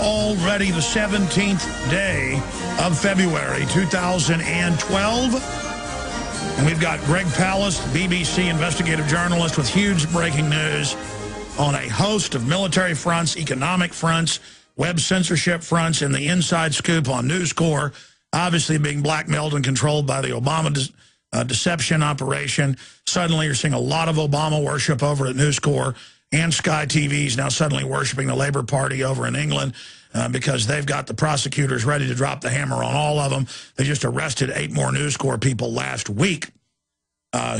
already the 17th day of February 2012. And we've got Greg Palast, BBC investigative journalist, with huge breaking news on a host of military fronts, economic fronts, web censorship fronts, and the inside scoop on News Corps, obviously being blackmailed and controlled by the Obama deception operation. Suddenly you're seeing a lot of Obama worship over at News Corps, and Sky TV's now suddenly worshiping the Labour Party over in England because they've got the prosecutors ready to drop the hammer on all of them. They just arrested 8 more News Corps people last week.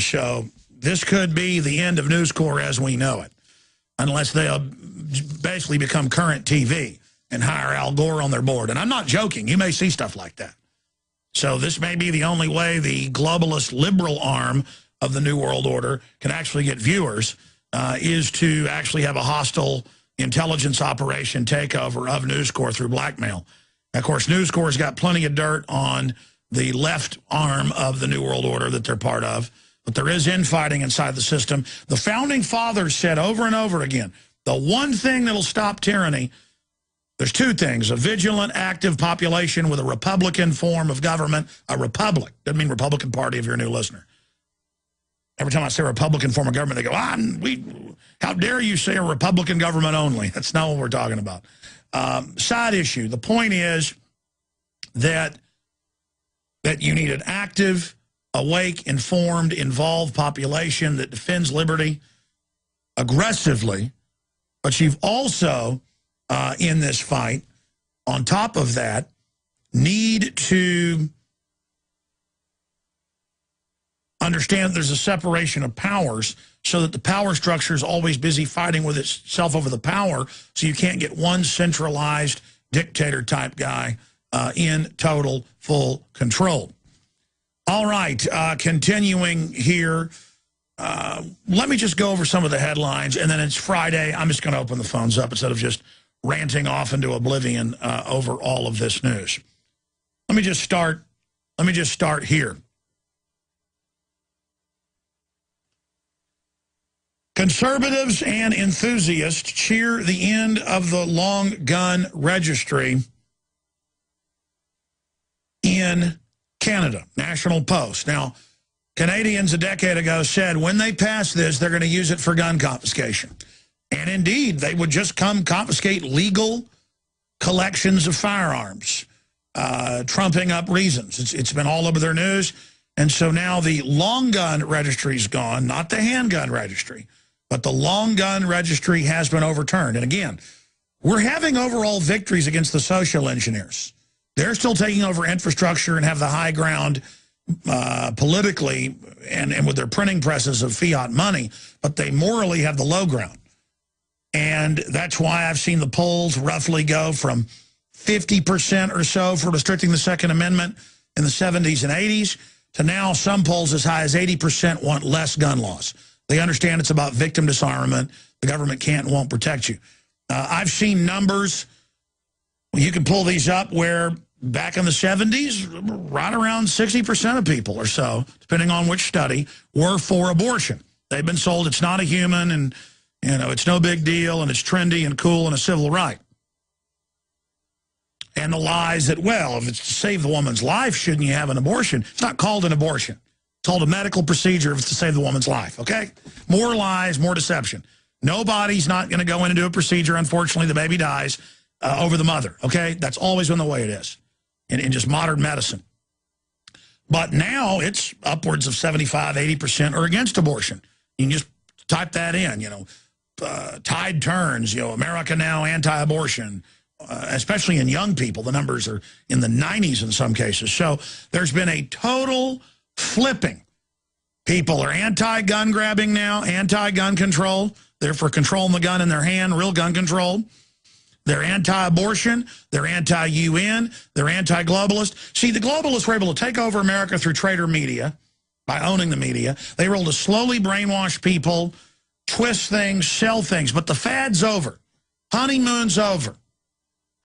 So this could be the end of News Corps as we know it, unless they basically become current TV and hire Al Gore on their board. And I'm not joking. You may see stuff like that. So this may be the only way the globalist liberal arm of the New World Order can actually get viewers, is to actually have a hostile intelligence operation takeover of News Corps through blackmail. Of course, News Corps has got plenty of dirt on the left arm of the New World Order that they're part of, but there is infighting inside the system. The Founding Fathers said over and over again, the one thing that'll stop tyranny, there's 2 things: a vigilant, active population with a Republican form of government. A republic doesn't mean Republican Party if you're a new listener. Every time I say Republican form of government, they go, how dare you say a Republican government only? That's not what we're talking about. Side issue. The point is that you need an active, awake, informed, involved population that defends liberty aggressively. But you've also, in this fight, on top of that, need to understand there's a separation of powers so that the power structure is always busy fighting with itself over the power, so you can't get one centralized dictator-type guy in total, full control. All right, continuing here, let me just go over some of the headlines, and then it's Friday. I'm just going to open the phones up instead of just ranting off into oblivion over all of this news. Let me just start here. Conservatives and enthusiasts cheer the end of the long gun registry in Canada. National Post. Now, Canadians a decade ago said when they pass this, they're going to use it for gun confiscation. And indeed, they would just come confiscate legal collections of firearms, trumping up reasons. It's been all over their news. And so now the long gun registry is gone, not the handgun registry. But the long gun registry has been overturned. And again, we're having overall victories against the social engineers. They're still taking over infrastructure and have the high ground politically and with their printing presses of fiat money, but they morally have the low ground. And that's why I've seen the polls roughly go from 50% or so for restricting the Second Amendment in the 70s and 80s to now some polls as high as 80% want less gun laws. They understand it's about victim disarmament. The government can't and won't protect you. I've seen numbers, you can pull these up, where back in the 70s, right around 60% of people or so, depending on which study, were for abortion. They've been sold it's not a human and it's no big deal and it's trendy and cool and a civil right. And the lies that, well, if it's to save the woman's life, shouldn't you have an abortion? It's not called an abortion. It's called a medical procedure if it's to save the woman's life, okay? More lies, more deception. Nobody's not going to go in and do a procedure. Unfortunately, the baby dies over the mother, okay? That's always been the way it is in just modern medicine. But now it's upwards of 75, 80% are against abortion. You can just type that in, tide turns, America now anti-abortion, especially in young people. The numbers are in the 90s in some cases. So there's been a total flipping. People are anti-gun grabbing now, anti-gun control. They're for controlling the gun in their hand, real gun control. They're anti-abortion. They're anti-UN. They're anti-globalist. See, the globalists were able to take over America through traitor media, by owning the media. They were able to slowly brainwash people, twist things, sell things. But the fad's over. Honeymoon's over.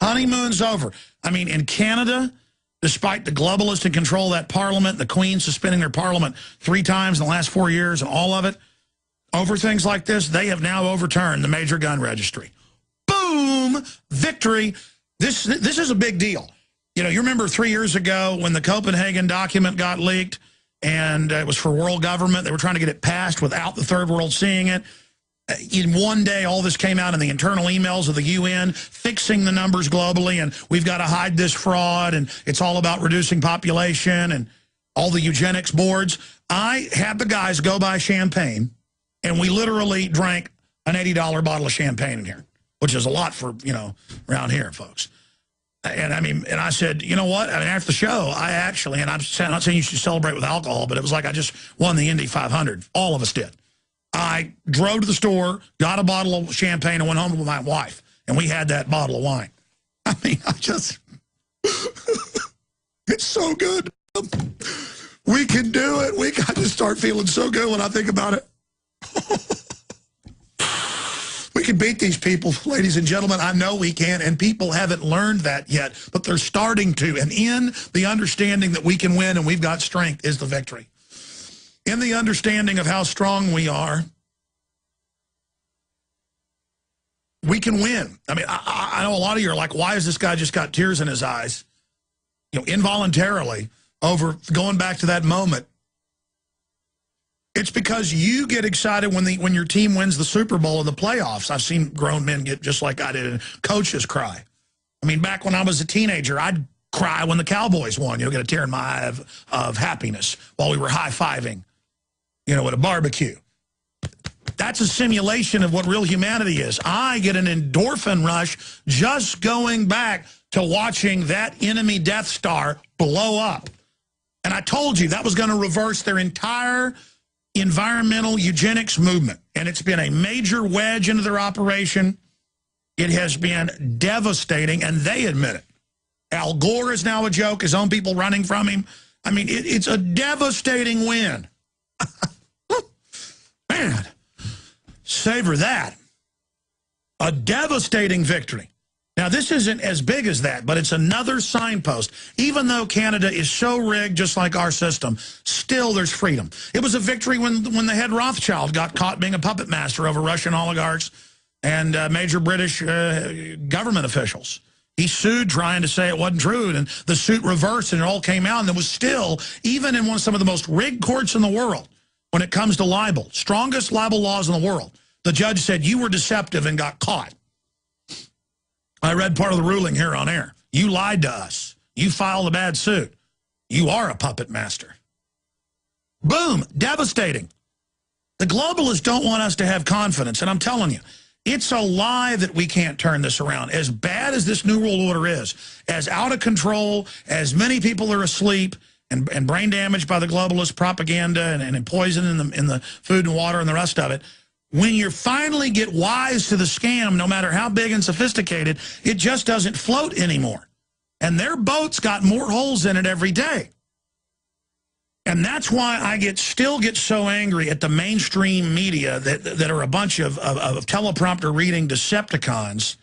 Honeymoon's over. I mean, in Canada, despite the globalists in control of that parliament, the Queen suspending their parliament 3 times in the last 4 years and all of it, over things like this, they have now overturned the major gun registry. Boom! Victory. This is a big deal. You know, you remember 3 years ago when the Copenhagen document got leaked, and it was for world government. They were trying to get it passed without the third world seeing it. In one day, all this came out in the internal emails of the UN, fixing the numbers globally, and we've got to hide this fraud, and it's all about reducing population, and all the eugenics boards. I had the guys go buy champagne, and we literally drank an $80 bottle of champagne in here, which is a lot for, you know, around here, folks. And I mean, and I said, you know what? I mean, after the show, I actually, and I'm not saying you should celebrate with alcohol, but it was like I just won the Indy 500. All of us did. I drove to the store, got a bottle of champagne, and went home with my wife. And we had that bottle of wine. I mean, I just, it's so good. We can do it. I just start feeling so good when I think about it. We can beat these people, ladies and gentlemen. I know we can, and people haven't learned that yet, but they're starting to. And in the understanding that we can win and we've got strength is the victory. In the understanding of how strong we are, we can win. I mean, I know a lot of you are like, why has this guy just got tears in his eyes? You know, involuntarily, over going back to that moment. It's because you get excited when your team wins the Super Bowl or the playoffs. I've seen grown men get just like I did, and coaches cry. I mean, back when I was a teenager, I'd cry when the Cowboys won. You know, get a tear in my eye of happiness while we were high-fiving, you know, at a barbecue. That's a simulation of what real humanity is. I get an endorphin rush just going back to watching that enemy Death Star blow up. And I told you that was going to reverse their entire environmental eugenics movement. And it's been a major wedge into their operation. It has been devastating, and they admit it. Al Gore is now a joke, his own people running from him. I mean, it's a devastating win. Man, savor that. A devastating victory. Now, this isn't as big as that, but it's another signpost. Even though Canada is so rigged, just like our system, still there's freedom. It was a victory when the head Rothschild got caught being a puppet master over Russian oligarchs and major British government officials. He sued trying to say it wasn't true, and the suit reversed, and it all came out, and there was still, even in some of the most rigged courts in the world, when it comes to libel, strongest libel laws in the world, the judge said, you were deceptive and got caught. I read part of the ruling here on air. You lied to us. You filed a bad suit. You are a puppet master. Boom, devastating. The globalists don't want us to have confidence, and I'm telling you, it's a lie that we can't turn this around. As bad as this New World Order is, as out of control, as many people are asleep and brain damaged by the globalist propaganda and poison in the food and water and the rest of it, when you finally get wise to the scam, no matter how big and sophisticated, it just doesn't float anymore. And their boat's got more holes in it every day. And that's why I still get so angry at the mainstream media that are a bunch of teleprompter reading Decepticons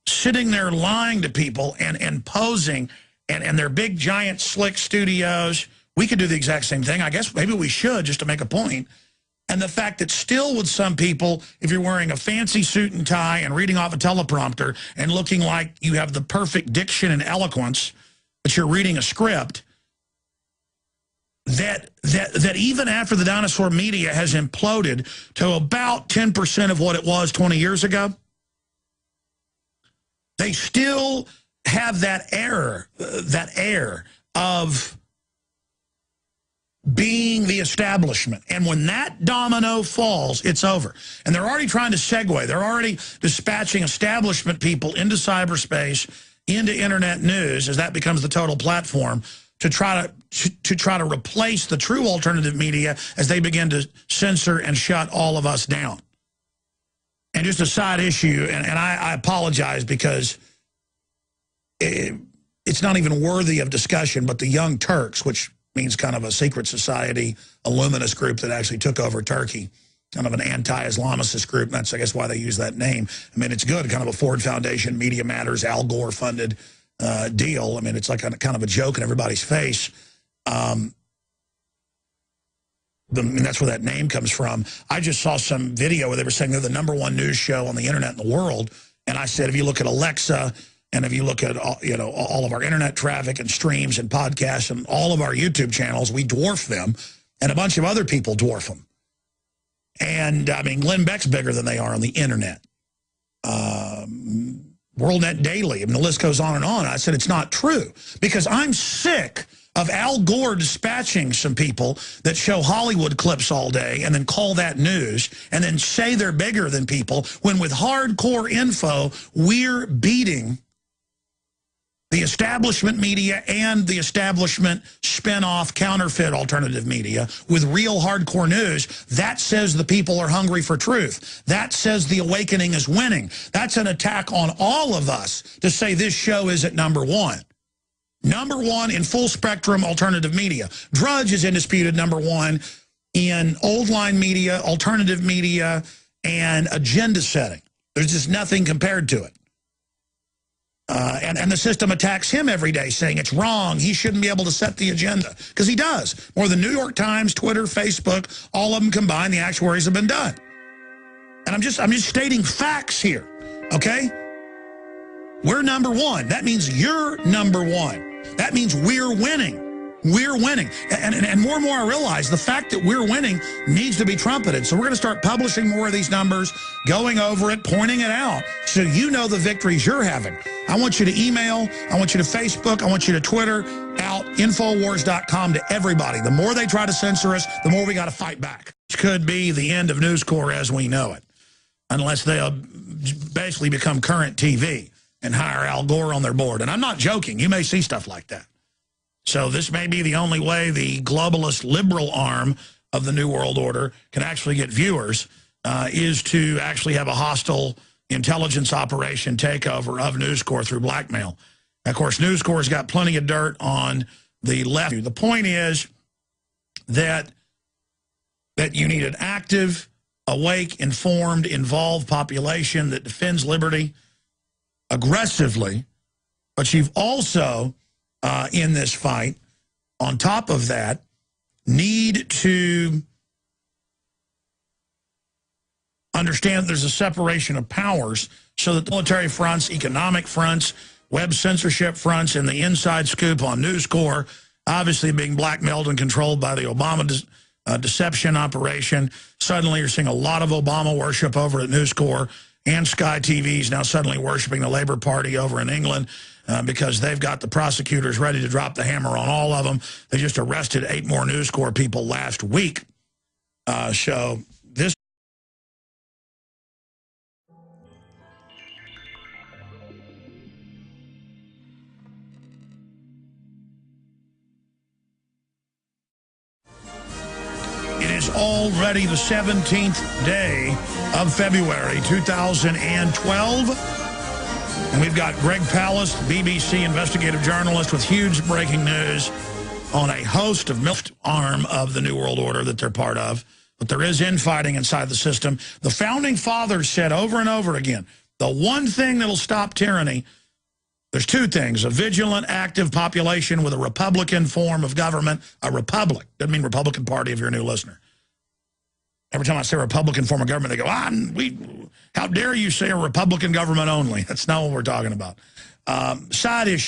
sitting there lying to people and posing and their big, giant, slick studios. We could do the exact same thing. I guess maybe we should, just to make a point. And the fact that still with some people, if you're wearing a fancy suit and tie and reading off a teleprompter and looking like you have the perfect diction and eloquence, but you're reading a script, that even after the dinosaur media has imploded to about 10% of what it was 20 years ago, they still have that air of being the establishment. And when that domino falls, it's over. And they're already trying to segue. They're already dispatching establishment people into cyberspace, into internet news, as that becomes the total platform, to try to replace the true alternative media as they begin to censor and shut all of us down. And just a side issue, and I apologize because it's not even worthy of discussion, but the Young Turks, which means kind of a secret society, a luminous group that actually took over Turkey, kind of an anti-Islamicist group. That's, I guess, why they use that name. I mean, it's good, kind of a Ford Foundation, Media Matters, Al Gore funded deal. I mean, it's like kind of a joke in everybody's face. And that's where that name comes from. I just saw some video where they were saying they're the #1 news show on the internet in the world. And I said, if you look at Alexa And if you look at all of our internet traffic and streams and podcasts and all of our YouTube channels, we dwarf them, and a bunch of other people dwarf them. And, I mean, Glenn Beck's bigger than they are on the internet. WorldNet Daily, I mean, the list goes on and on. I said it's not true because I'm sick of Al Gore dispatching some people that show Hollywood clips all day and then call that news and then say they're bigger than people when with hardcore info, we're beating the establishment media and the establishment spin-off counterfeit alternative media with real hardcore news. That says the people are hungry for truth. That says the awakening is winning. That's an attack on all of us to say this show is at number one. Number one in full spectrum alternative media. Drudge is indisputed number one in old line media, alternative media, and agenda setting. There's just nothing compared to it. And the system attacks him every day, saying it's wrong. He shouldn't be able to set the agenda. Because he does. More than New York Times, Twitter, Facebook, all of them combined, the actuaries have been done. And I'm just stating facts here, okay? We're number one. That means you're number one. That means we're winning. We're winning. And more and more I realize the fact that we're winning needs to be trumpeted. So we're going to start publishing more of these numbers, going over it, pointing it out, so you know the victories you're having. I want you to email, I want you to Facebook, I want you to Twitter out Infowars.com to everybody. The more they try to censor us, the more we got to fight back. Which could be the end of News Corps as we know it, unless they basically become current TV and hire Al Gore on their board. And I'm not joking. You may see stuff like that. So this may be the only way the globalist liberal arm of the New World Order can actually get viewers, is to actually have a hostile intelligence operation takeover of News Corps through blackmail. Of course, News Corps has got plenty of dirt on the left. The point is that you need an active, awake, informed, involved population that defends liberty aggressively, but you've also, in this fight, on top of that, need to understand there's a separation of powers so that the military fronts, economic fronts, web censorship fronts, and the inside scoop on News Corps, obviously being blackmailed and controlled by the Obama deception operation. Suddenly you're seeing a lot of Obama worship over at News Corps, and Sky TV's now suddenly worshiping the Labour Party over in England because they've got the prosecutors ready to drop the hammer on all of them. They just arrested 8 more News Corps people last week. So this... It is already the 17th day of February 2012. And we've got Greg Palast, BBC investigative journalist, with huge breaking news on a host of arm of the New World Order that they're part of. But there is infighting inside the system. The Founding Fathers said over and over again, the one thing that'll stop tyranny, there's 2 things: a vigilant, active population with a Republican form of government, a republic. Doesn't mean Republican Party if you're a new listener. Every time I say Republican form of government, they go, how dare you say a Republican government only? That's not what we're talking about. Side issue.